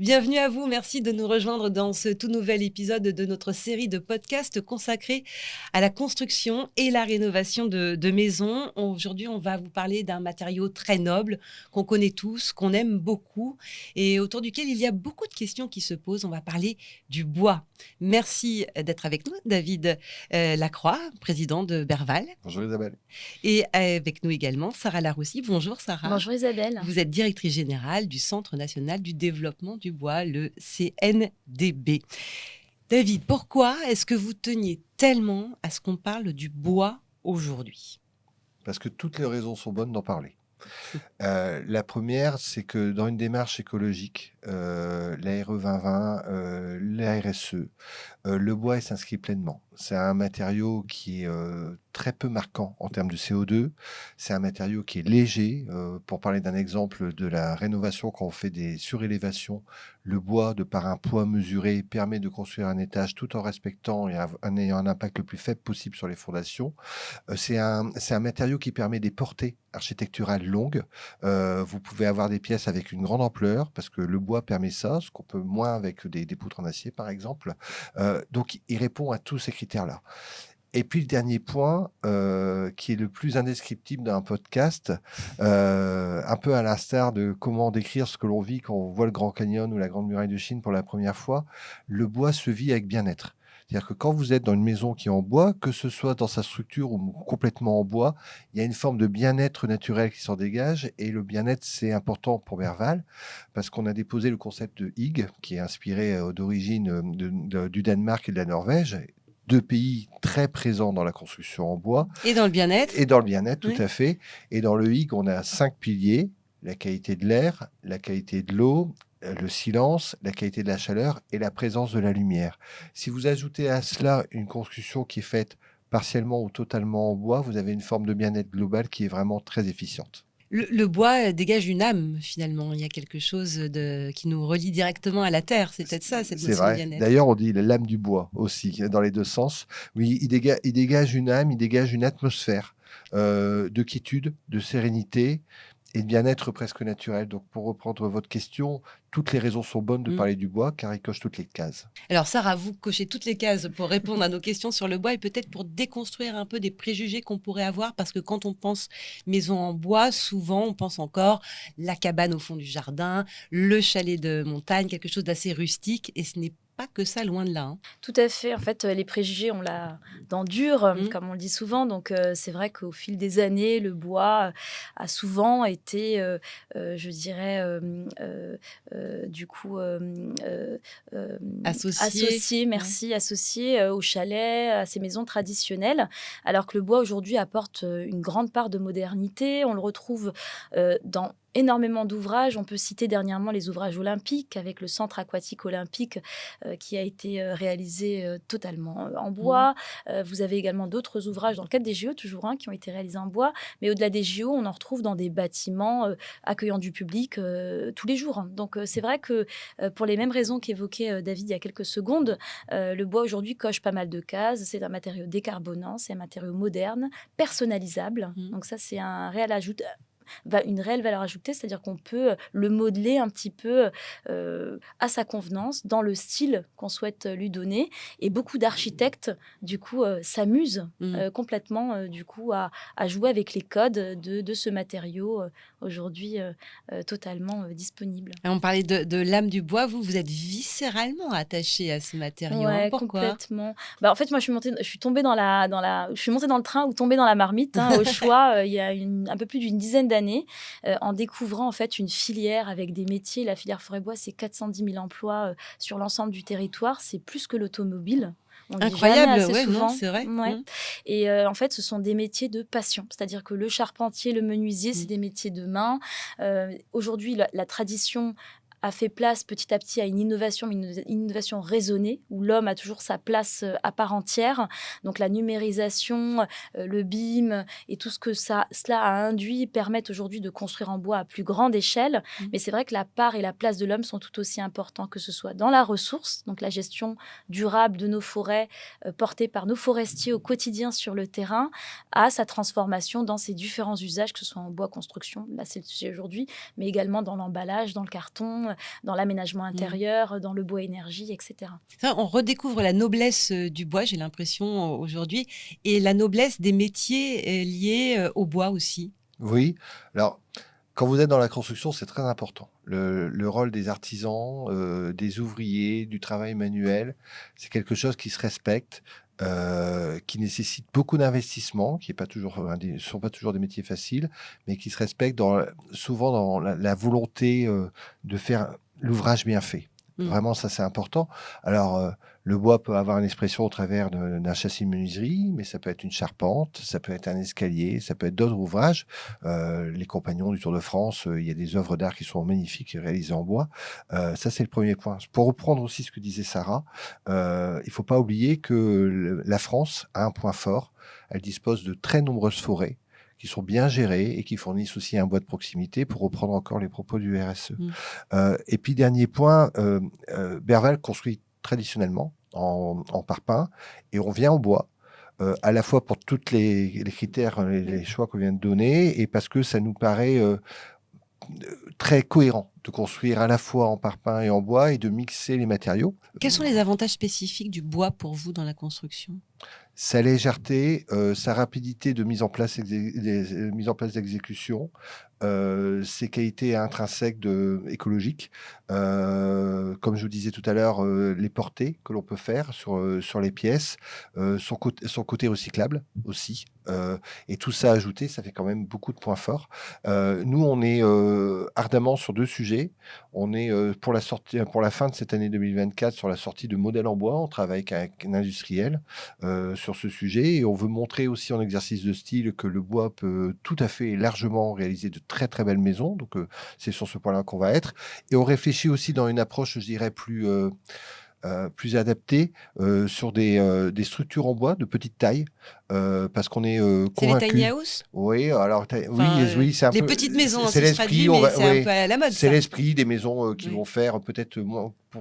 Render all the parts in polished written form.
Bienvenue à vous, merci de nous rejoindre dans ce tout nouvel épisode de notre série de podcasts consacrée à la construction et la rénovation de maisons. Aujourd'hui, on va vous parler d'un matériau très noble qu'on connaît tous, qu'on aime beaucoup et autour duquel il y a beaucoup de questions qui se posent. On va parler du bois. Merci d'être avec nous, David Lacroix, président de Berval. Bonjour Isabelle. Et avec nous également, Sarah Laroussi. Bonjour Sarah. Bonjour Isabelle. Vous êtes directrice générale du Centre national du développement du bois, le CNDB. David, pourquoi est-ce que vous teniez tellement à ce qu'on parle du bois aujourd'hui ? Parce que toutes les raisons sont bonnes d'en parler. La première, c'est que dans une démarche écologique, la RE 2020, la RSE, le bois il s'inscrit pleinement. C'est un matériau qui est très peu marquant en termes de CO2. C'est un matériau qui est léger. Pour parler d'un exemple de la rénovation, quand on fait des surélévations, le bois, de par un poids mesuré, permet de construire un étage tout en respectant et en ayant un impact le plus faible possible sur les fondations. C'est un matériau qui permet des portées architecturales longues. Vous pouvez avoir des pièces avec une grande ampleur parce que le bois permet ça, ce qu'on peut moins avec des poutres en acier par exemple. Donc il répond à tous ces critères-là. Et puis le dernier point, qui est le plus indescriptible d'un podcast, un peu à l'instar de comment décrire ce que l'on vit quand on voit le Grand Canyon ou la Grande Muraille de Chine pour la première fois, le bois se vit avec bien-être. C'est-à-dire que quand vous êtes dans une maison qui est en bois, que ce soit dans sa structure ou complètement en bois, il y a une forme de bien-être naturel qui s'en dégage. Et le bien-être, c'est important pour Berval, parce qu'on a déposé le concept de Hygge, qui est inspiré d'origine du Danemark et de la Norvège. Deux pays très présents dans la construction en bois. Et dans le bien-être. Et dans le bien-être, Oui. tout à fait. Et dans le Hygge, on a 5 piliers. La qualité de l'air, la qualité de l'eau, le silence, la qualité de la chaleur et la présence de la lumière. Si vous ajoutez à cela une construction qui est faite partiellement ou totalement en bois, vous avez une forme de bien-être global qui est vraiment très efficiente. Le bois dégage une âme, finalement. Il y a quelque chose qui nous relie directement à la terre. C'est peut-être ça, cette C'est notion de vrai. bien-être. D'ailleurs, on dit l'âme du bois aussi, dans les deux sens. Oui, il dégage une âme, il dégage une atmosphère de quiétude, de sérénité et de bien-être presque naturel. Donc, pour reprendre votre question, toutes les raisons sont bonnes de parler du bois, car il coche toutes les cases. Alors Sarah, vous cochez toutes les cases pour répondre à nos questions sur le bois et peut-être pour déconstruire un peu des préjugés qu'on pourrait avoir, parce que quand on pense maison en bois, souvent on pense encore la cabane au fond du jardin, le chalet de montagne, quelque chose d'assez rustique, et ce n'est pas que ça, loin de là. Hein. Tout à fait. En fait, les préjugés, on l'a dans dur, comme on le dit souvent. Donc, c'est vrai qu'au fil des années, le bois a souvent été, je dirais, du coup, associé, merci, associé au chalet, à ces maisons traditionnelles. Alors que le bois, aujourd'hui, apporte une grande part de modernité. On le retrouve dans énormément d'ouvrages. On peut citer dernièrement les ouvrages olympiques avec le centre aquatique olympique qui a été réalisé totalement en bois. Vous avez également d'autres ouvrages dans le cadre des JO, toujours qui ont été réalisés en bois. Mais au-delà des JO, on en retrouve dans des bâtiments accueillant du public tous les jours. Donc c'est vrai que pour les mêmes raisons qu'évoquait David il y a quelques secondes, le bois aujourd'hui coche pas mal de cases. C'est un matériau décarbonant, c'est un matériau moderne, personnalisable. Donc ça, c'est un réel ajout. Une réelle valeur ajoutée, c'est-à-dire qu'on peut le modeler un petit peu à sa convenance, dans le style qu'on souhaite lui donner. Et beaucoup d'architectes, du coup, s'amusent complètement du coup, à jouer avec les codes de ce matériau aujourd'hui totalement disponible. Et on parlait de l'âme du bois. Vous êtes viscéralement attaché à ce matériau. Ouais, Pourquoi ? complètement. En fait, moi, je suis tombée je suis montée dans le train ou tombée dans la marmite au choix il y a un peu plus d'une dizaine d'années, en découvrant en fait une filière avec des métiers. La filière forêt-bois, c'est 410 000 emplois sur l'ensemble du territoire. C'est plus que l'automobile. Incroyable, ouais, non, c'est vrai. Ouais. Et en fait, ce sont des métiers de passion. C'est-à-dire que le charpentier, le menuisier, c'est des métiers de main. Aujourd'hui, la tradition a fait place petit à petit à une innovation raisonnée, où l'homme a toujours sa place à part entière. Donc la numérisation, le BIM et tout ce que cela a induit permettent aujourd'hui de construire en bois à plus grande échelle. Mais c'est vrai que la part et la place de l'homme sont tout aussi importants, que ce soit dans la ressource, donc la gestion durable de nos forêts, portée par nos forestiers au quotidien sur le terrain, à sa transformation dans ses différents usages, que ce soit en bois construction, là c'est le sujet aujourd'hui, mais également dans l'emballage, dans le carton, dans l'aménagement intérieur, dans le bois énergie, etc. Ça, on redécouvre la noblesse du bois, j'ai l'impression, aujourd'hui, et la noblesse des métiers liés au bois aussi. Oui, alors quand vous êtes dans la construction, c'est très important. Le rôle des artisans, des ouvriers, du travail manuel, c'est quelque chose qui se respecte, qui nécessite beaucoup d'investissement, qui ne sont pas toujours des métiers faciles, mais qui se respectent souvent dans la volonté de faire l'ouvrage bien fait. Vraiment, ça, c'est important. Alors, le bois peut avoir une expression au travers d'un châssis de menuiserie, mais ça peut être une charpente, ça peut être un escalier, ça peut être d'autres ouvrages. Les Compagnons du Tour de France, il y a des œuvres d'art qui sont magnifiques et réalisées en bois. Ça, c'est le premier point. Pour reprendre aussi ce que disait Sarah, il ne faut pas oublier que la France a un point fort. Elle dispose de très nombreuses forêts qui sont bien gérées et qui fournissent aussi un bois de proximité, pour reprendre encore les propos du RSE. Et puis, dernier point, Berval construit traditionnellement en parpaing, et on vient au bois, à la fois pour tous les critères, les choix qu'on vient de donner, et parce que ça nous paraît très cohérent de construire à la fois en parpaing et en bois et de mixer les matériaux. Quels sont les avantages spécifiques du bois pour vous dans la construction ? Sa légèreté, sa rapidité de mise en place d'exécution, ses qualités intrinsèques écologiques, comme je vous disais tout à l'heure, les portées que l'on peut faire sur les pièces, son côté recyclable aussi, et tout ça ajouté, ça fait quand même beaucoup de points forts. Nous, on est ardemment sur 2 sujets. On est pour la fin de cette année 2024 sur la sortie de modèles en bois. On travaille avec un industriel sur ce sujet, et on veut montrer aussi en exercice de style que le bois peut tout à fait et largement réaliser de très très belles maisons. Donc c'est sur ce point-là qu'on va être, et on réfléchit aussi dans une approche, je dirais, plus adaptée sur des structures en bois de petite taille, parce qu'on est C'est les tiny convaincu. house ? Oui, alors Enfin, oui, c'est un les peu petites maisons, c'est ça se traduit, l'esprit. mais c'est un peu à la mode, C'est ça. l'esprit des maisons qui Oui. vont faire peut-être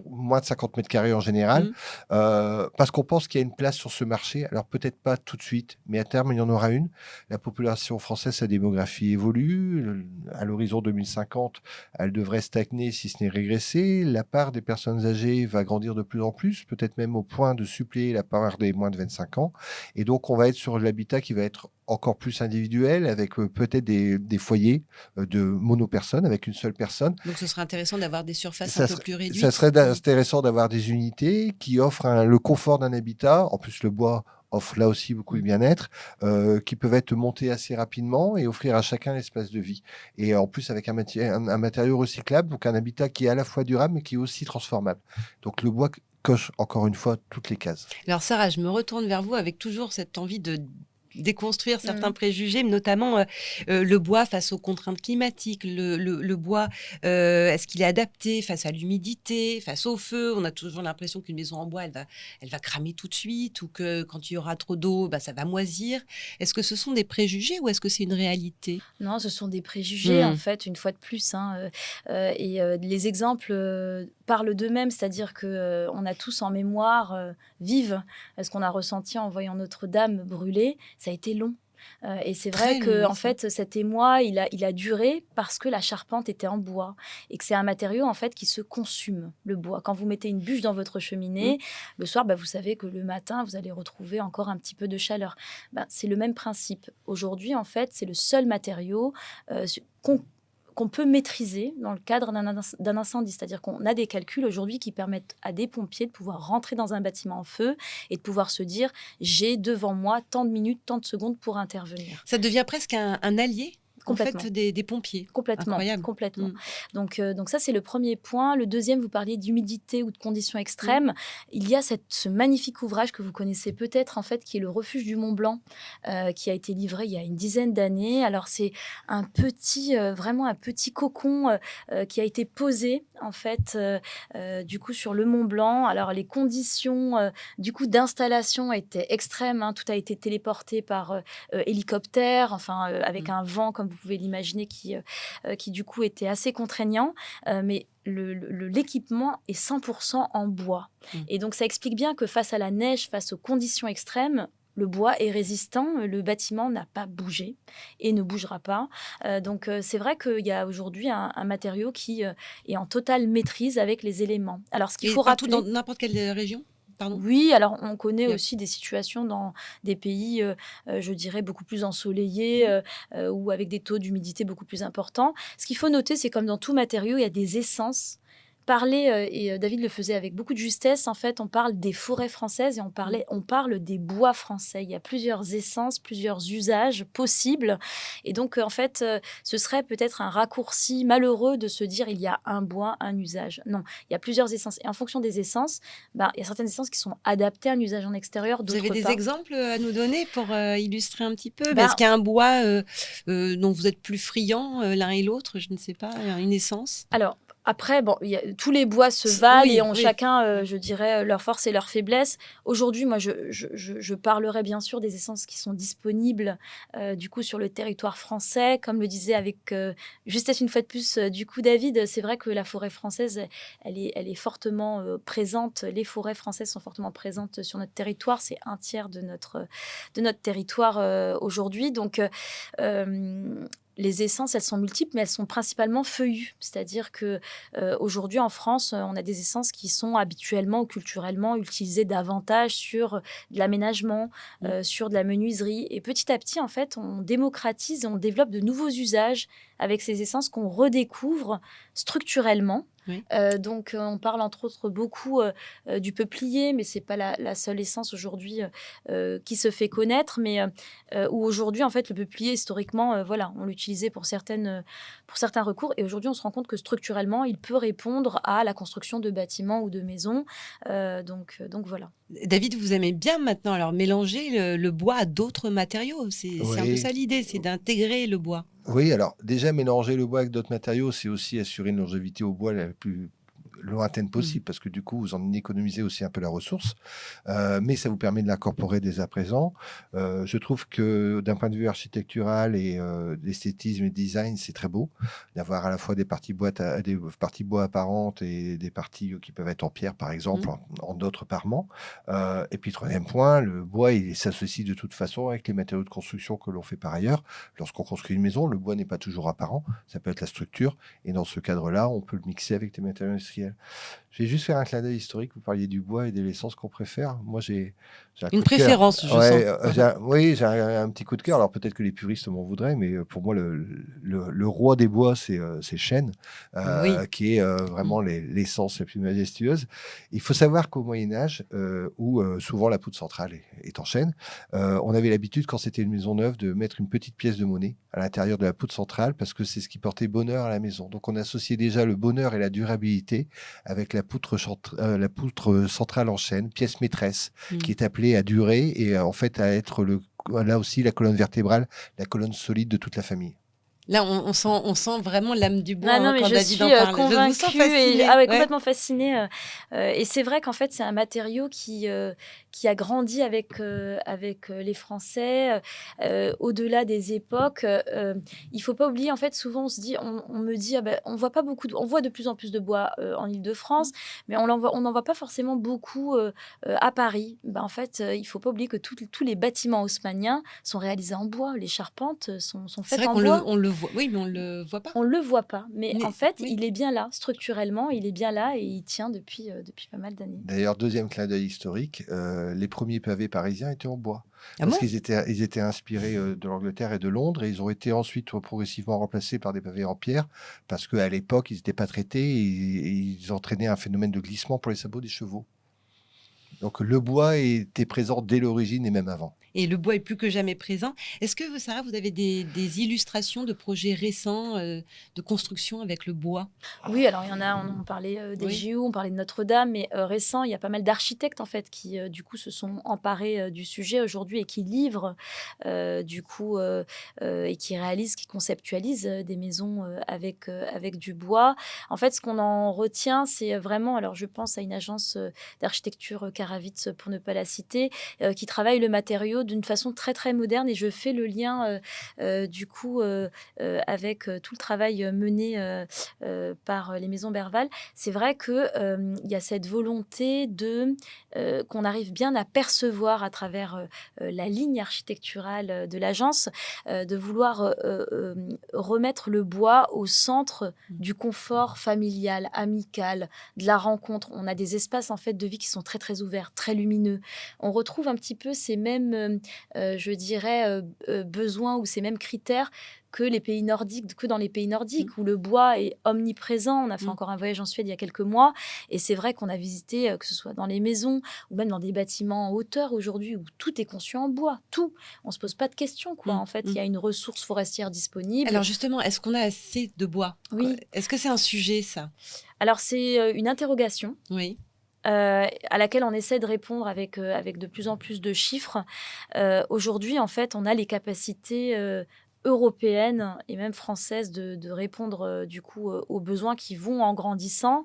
moins de 50 mètres carrés en général, parce qu'on pense qu'il y a une place sur ce marché. Alors peut-être pas tout de suite, mais à terme, il y en aura une. La population française, sa démographie évolue. À l'horizon 2050, elle devrait stagner, si ce n'est régresser. La part des personnes âgées va grandir de plus en plus, peut-être même au point de suppléer la part des moins de 25 ans. Et donc, on va être sur l'habitat qui va être encore plus individuel, avec peut-être des foyers de monopersones, avec une seule personne. Donc, ce serait intéressant d'avoir des surfaces un peu plus réduites. Ça serait intéressant d'avoir des unités qui offrent le confort d'un habitat. En plus, le bois offre là aussi beaucoup de bien-être, qui peuvent être montées assez rapidement et offrir à chacun l'espace de vie. Et en plus, avec un matériau recyclable, donc un habitat qui est à la fois durable, mais qui est aussi transformable. Donc, le bois coche encore une fois toutes les cases. Alors Sarah, je me retourne vers vous avec toujours cette envie de déconstruire certains préjugés, notamment le bois face aux contraintes climatiques, le bois, est-ce qu'il est adapté face à l'humidité, face au feu? On a toujours l'impression qu'une maison en bois, elle va cramer tout de suite, ou que quand il y aura trop d'eau, ça va moisir. Est-ce que ce sont des préjugés ou est-ce que c'est une réalité? Non, ce sont des préjugés, en fait, une fois de plus. Les exemples parlent d'eux-mêmes, c'est-à-dire qu'on a tous en mémoire vive ce qu'on a ressenti en voyant Notre-Dame brûler. Ça a été long. Et c'est vrai que en fait, cet émoi, il a duré parce que la charpente était en bois et que c'est un matériau en fait qui se consume, le bois. Quand vous mettez une bûche dans votre cheminée, le soir, vous savez que le matin, vous allez retrouver encore un petit peu de chaleur. C'est le même principe. Aujourd'hui, en fait, c'est le seul matériau qu'on peut maîtriser dans le cadre d'un incendie. C'est-à-dire qu'on a des calculs aujourd'hui qui permettent à des pompiers de pouvoir rentrer dans un bâtiment en feu et de pouvoir se dire « j'ai devant moi tant de minutes, tant de secondes pour intervenir ». Ça devient presque un allié en fait, des pompiers. Complètement. Incroyable. Complètement. Donc ça, c'est le premier point. Le deuxième, vous parliez d'humidité ou de conditions extrêmes. Il y a ce magnifique ouvrage que vous connaissez peut-être, en fait, qui est le Refuge du Mont Blanc, qui a été livré il y a une dizaine d'années. Alors, c'est vraiment un petit cocon qui a été posé, en fait, du coup, sur le Mont Blanc. Alors, les conditions, du coup, d'installation étaient extrêmes. Tout a été téléporté par hélicoptère, avec un vent, comme vous pouvez l'imaginer, qui du coup était assez contraignant, mais l'équipement est 100% en bois. Et donc ça explique bien que face à la neige, face aux conditions extrêmes, Le bois est résistant, le bâtiment n'a pas bougé et ne bougera pas. C'est vrai qu'il y a aujourd'hui un matériau qui est en totale maîtrise avec les éléments. Alors, ce qu'il Et faut partout dans rappeler, n'importe quelle région? Pardon? oui, alors on connaît Il y a aussi des situations dans des pays, je dirais beaucoup plus ensoleillés, Mmh. ou avec des taux d'humidité beaucoup plus importants. Ce qu'il faut noter, c'est comme dans tout matériau, il y a des essences. David le faisait avec beaucoup de justesse, en fait, on parle des forêts françaises et Mmh. on parle des bois français. Il y a plusieurs essences, plusieurs usages possibles et en fait, ce serait peut-être un raccourci malheureux de se dire: «Il y a un bois, un usage». Non, il y a plusieurs essences et en fonction des essences, ben, il y a certaines essences qui sont adaptées à un usage en extérieur, Vous avez d'autres des pas. exemples, à nous donner pour, illustrer un petit peu? Est-ce Ben, qu'il y a un bois, dont vous êtes plus friands, l'un et l'autre? Je ne sais pas, une essence? alors, après, bon, tous les bois se valent et Oui, ont oui. chacun, Mmh. je dirais, leurs forces et leurs faiblesses. Aujourd'hui, moi, je parlerai bien sûr des essences qui sont disponibles, du coup, sur le territoire français. Comme le disait avec justesse une fois de plus, du coup, David, c'est vrai que la forêt française, elle est fortement présente. Les forêts françaises sont fortement présentes sur notre territoire. C'est un tiers de notre territoire aujourd'hui. Les essences, elles sont multiples, mais elles sont principalement feuillues. C'est-à-dire que aujourd'hui, en France, on a des essences qui sont habituellement ou culturellement utilisées davantage sur de l'aménagement, Mmh. sur de la menuiserie. Et petit à petit, en fait, on démocratise et on développe de nouveaux usages avec ces essences qu'on redécouvre structurellement. Oui. On parle entre autres beaucoup du peuplier, mais c'est pas la seule essence aujourd'hui qui se fait connaître. Où aujourd'hui, en fait, le peuplier, historiquement, voilà, on l'utilisait pour certains recours. Et aujourd'hui, on se rend compte que structurellement, il peut répondre à la construction de bâtiments ou de maisons. Voilà. David, vous aimez bien maintenant alors mélanger le bois à d'autres matériaux. C'est un peu ça Oui. l'idée, c'est d'intégrer le bois. Oui, alors déjà mélanger le bois avec d'autres matériaux, c'est aussi assurer une longévité au bois la plus lointaine Mmh. possible, parce que du coup, vous en économisez aussi un peu la ressource, mais ça vous permet de l'incorporer dès à présent. Je trouve que d'un point de vue architectural et d'esthétisme et design, c'est très beau d'avoir à la fois des parties des parties bois apparentes et des parties qui peuvent être en pierre, par Mmh. exemple, en d'autres parements. Et puis troisième point, le bois, il s'associe de toute façon avec les matériaux de construction que l'on fait par ailleurs. Lorsqu'on construit une maison, le bois n'est pas toujours apparent, ça peut être la structure, et dans ce cadre-là, on peut le mixer avec des matériaux industriels. Je vais juste faire un clin d'œil historique. Vous parliez du bois et de l'essence qu'on préfère. Moi, j'ai un Une coup de cœur. préférence, je sens. Ouais, oui, j'ai un petit coup de cœur. Alors peut-être que les puristes m'en voudraient, mais pour moi, le roi des bois, c'est chêne, Oui. qui est Mmh. vraiment l'essence la plus majestueuse. Il faut savoir qu'au Moyen Âge, où souvent la poutre centrale est en chêne, on avait l'habitude, quand c'était une maison neuve, de mettre une petite pièce de monnaie à l'intérieur de la poutre centrale, parce que c'est ce qui portait bonheur à la maison. Donc on associait déjà le bonheur et la durabilité avec la poutre centrale en chêne, pièce maîtresse, Mmh. qui est appelée à durer et en fait à être là aussi la colonne vertébrale, la colonne solide de toute la famille. Là, on sent vraiment l'âme du bois, Ah non, hein, mais quand je David suis, en parle. Je vous sens convaincue et fascinée. ah ouais, Ouais. complètement fascinée, et c'est vrai qu'en fait, c'est un matériau qui a grandi avec les Français, au-delà des époques. Il faut pas oublier, en fait, souvent on me dit: «Ah bah, on voit de plus en plus de bois, en Mmh. Île-de-France, mais on n'en voit pas forcément beaucoup, à Paris». Bah, en fait, il faut pas oublier que tous les bâtiments haussmanniens sont réalisés en bois. Les charpentes, sont C'est faites vrai en qu'on le bois. on le voit, oui, mais on le voit pas. On le voit pas, mais en Mais fait, oui. il est bien là, structurellement, il est bien là et il tient depuis pas mal d'années. D'ailleurs, deuxième clin d'œil historique, les premiers pavés parisiens étaient en bois. Ah Parce bon? qu'ils étaient inspirés de l'Angleterre et de Londres, et ils ont été ensuite progressivement remplacés par des pavés en pierre, parce qu'à l'époque, ils n'étaient pas traités et ils entraînaient un phénomène de glissement pour les sabots des chevaux. Donc le bois était présent dès l'origine et même avant. Et le bois est plus que jamais présent. Est-ce que vous, Sarah, vous avez des illustrations de projets récents, de construction avec le bois? Oui, alors il y en a, on parlait, des Oui. JO, on parlait de Notre-Dame, mais récent, il y a pas mal d'architectes, en fait, qui, du coup, se sont emparés, du sujet aujourd'hui et qui livrent, et qui réalisent, qui conceptualisent, des maisons, avec du bois. En fait, ce qu'on en retient, c'est vraiment, alors je pense à une agence, d'architecture, Karavitz, pour ne pas la citer, qui travaille le matériau matériaux d'une façon très, très moderne et je fais le lien, du coup, avec, tout le travail, mené, par, les maisons Berval. C'est vrai que, il y a cette volonté qu'on arrive bien à percevoir à travers, la ligne architecturale, de l'agence, de vouloir, remettre le bois au centre du confort familial, amical, de la rencontre. On a des espaces en fait de vie qui sont très très ouverts, très lumineux. On retrouve un petit peu ces mêmes, je dirais, besoins ou ces mêmes critères que dans les pays nordiques, où le bois est omniprésent. On a fait encore un voyage en Suède il y a quelques mois, et c'est vrai qu'on a visité, que ce soit dans les maisons ou même dans des bâtiments en hauteur aujourd'hui, où tout est conçu en bois, tout. On se pose pas de questions, quoi. En fait, il y a une ressource forestière disponible. Alors justement, est-ce qu'on a assez de bois? Oui. Est-ce que c'est un sujet, ça? Alors c'est une interrogation. Oui. À laquelle on essaie de répondre avec de plus en plus de chiffres. Aujourd'hui, en fait, on a les capacités européennes et même françaises de répondre du coup aux besoins qui vont en grandissant.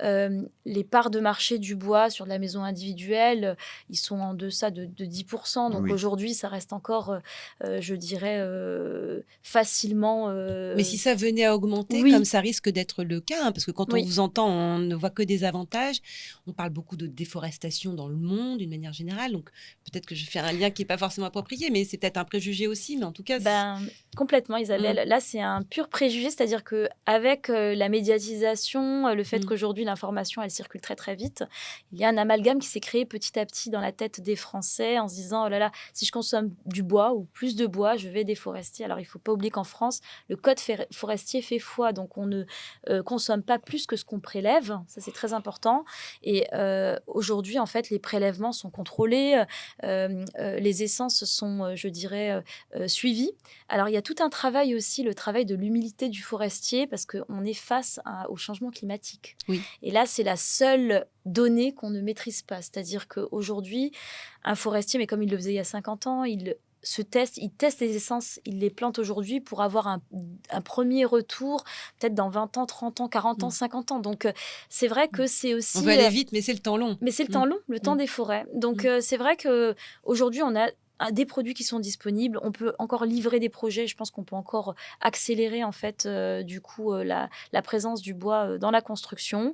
Les parts de marché du bois sur de la maison individuelle, ils sont en deçà de 10%. Donc aujourd'hui, ça reste encore, je dirais, facilement... Mais si ça venait à augmenter, comme ça risque d'être le cas, hein, parce que quand on vous entend, on ne voit que des avantages. On parle beaucoup de déforestation dans le monde, d'une manière générale. Donc peut-être que je fais un lien qui n'est pas forcément approprié, mais c'est peut-être un préjugé aussi. Mais en tout cas... Complètement, Isabelle. Là, c'est un pur préjugé, c'est-à-dire qu'avec la médiatisation, le fait qu'aujourd'hui, l'information, elle circule très, très vite, il y a un amalgame qui s'est créé petit à petit dans la tête des Français en se disant, oh là là, si je consomme du bois ou plus de bois, je vais déforester. Alors, il ne faut pas oublier qu'en France, le code forestier fait foi, donc on ne consomme pas plus que ce qu'on prélève. Ça, c'est très important. Et aujourd'hui, en fait, les prélèvements sont contrôlés, les essences sont, je dirais, suivies. Alors, il y a tout un travail aussi, le travail de l'humilité du forestier, parce qu'on est face au changement climatique. Oui. Et là, c'est la seule donnée qu'on ne maîtrise pas. C'est-à-dire qu'aujourd'hui, un forestier, mais comme il le faisait il y a 50 ans, il teste les essences, il les plante aujourd'hui pour avoir un premier retour, peut-être dans 20 ans, 30 ans, 40 ans, 50 ans. Donc, c'est vrai que c'est aussi... On veut aller vite, mais c'est le temps long. Mais c'est le temps long, le temps des forêts. Donc, c'est vrai qu'aujourd'hui, on a des produits qui sont disponibles. On peut encore livrer des projets. Je pense qu'on peut encore accélérer en fait du coup la présence du bois dans la construction.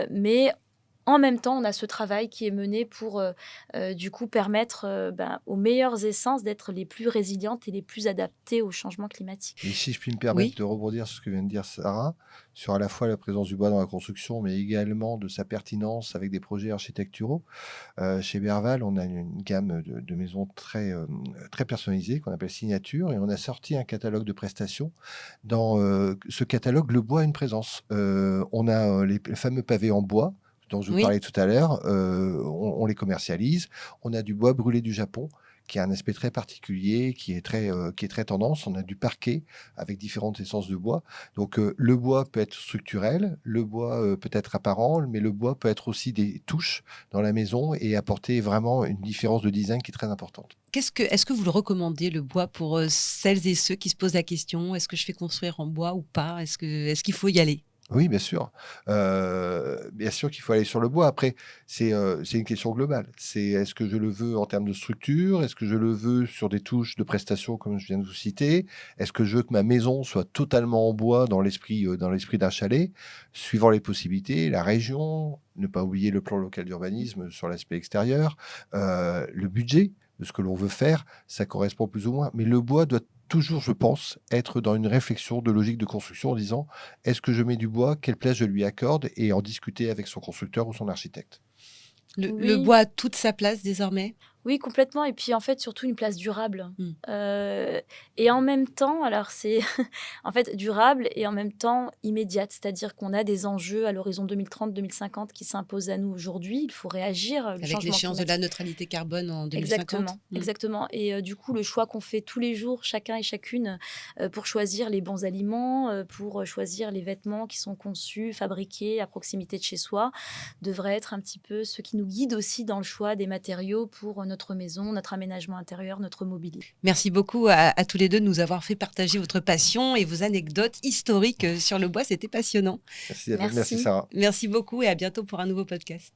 Mais en même temps, on a ce travail qui est mené pour du coup permettre aux meilleures essences d'être les plus résilientes et les plus adaptées au changement climatique. Et si je puis me permettre de rebondir sur ce que vient de dire Sarah, sur à la fois la présence du bois dans la construction, mais également de sa pertinence avec des projets architecturaux. Chez Berval, on a une gamme de maisons très, très personnalisées qu'on appelle Signature, et on a sorti un catalogue de prestations. Dans ce catalogue, le bois a une présence. On a les fameux pavés en bois, dont je vous parlais tout à l'heure, on les commercialise. On a du bois brûlé du Japon, qui a un aspect très particulier, qui est très tendance. On a du parquet avec différentes essences de bois. Donc, le bois peut être structurel, le bois peut être apparent, mais le bois peut être aussi des touches dans la maison et apporter vraiment une différence de design qui est très importante. Est-ce que vous le recommandez, le bois, pour celles et ceux qui se posent la question, est-ce que je fais construire en bois ou pas? Est-ce qu'il faut y aller? Oui, bien sûr. Bien sûr qu'il faut aller sur le bois. Après, c'est une question globale. Est-ce que je le veux en termes de structure? Est-ce que je le veux sur des touches de prestations, comme je viens de vous citer? Est-ce que je veux que ma maison soit totalement en bois dans l'esprit d'un chalet? Suivant les possibilités, la région, ne pas oublier le plan local d'urbanisme sur l'aspect extérieur, le budget de ce que l'on veut faire, ça correspond plus ou moins. Mais le bois doit toujours, je pense, être dans une réflexion de logique de construction en disant, est-ce que je mets du bois, quelle place je lui accorde, et en discuter avec son constructeur ou son architecte. Le bois a toute sa place désormais? Oui, complètement. Et puis, en fait, surtout une place durable. Et en même temps, alors c'est en fait durable et en même temps immédiate. C'est-à-dire qu'on a des enjeux à l'horizon 2030-2050 qui s'imposent à nous aujourd'hui. Il faut réagir. Avec l'échéance de la neutralité carbone en 2050. Exactement. Et du coup, le choix qu'on fait tous les jours, chacun et chacune, pour choisir les bons aliments, pour choisir les vêtements qui sont conçus, fabriqués à proximité de chez soi, devrait être un petit peu ce qui nous guide aussi dans le choix des matériaux pour notre maison, notre aménagement intérieur, notre mobilier. Merci beaucoup à tous les deux de nous avoir fait partager votre passion et vos anecdotes historiques sur le bois. C'était passionnant. Merci Sarah. Merci beaucoup et à bientôt pour un nouveau podcast.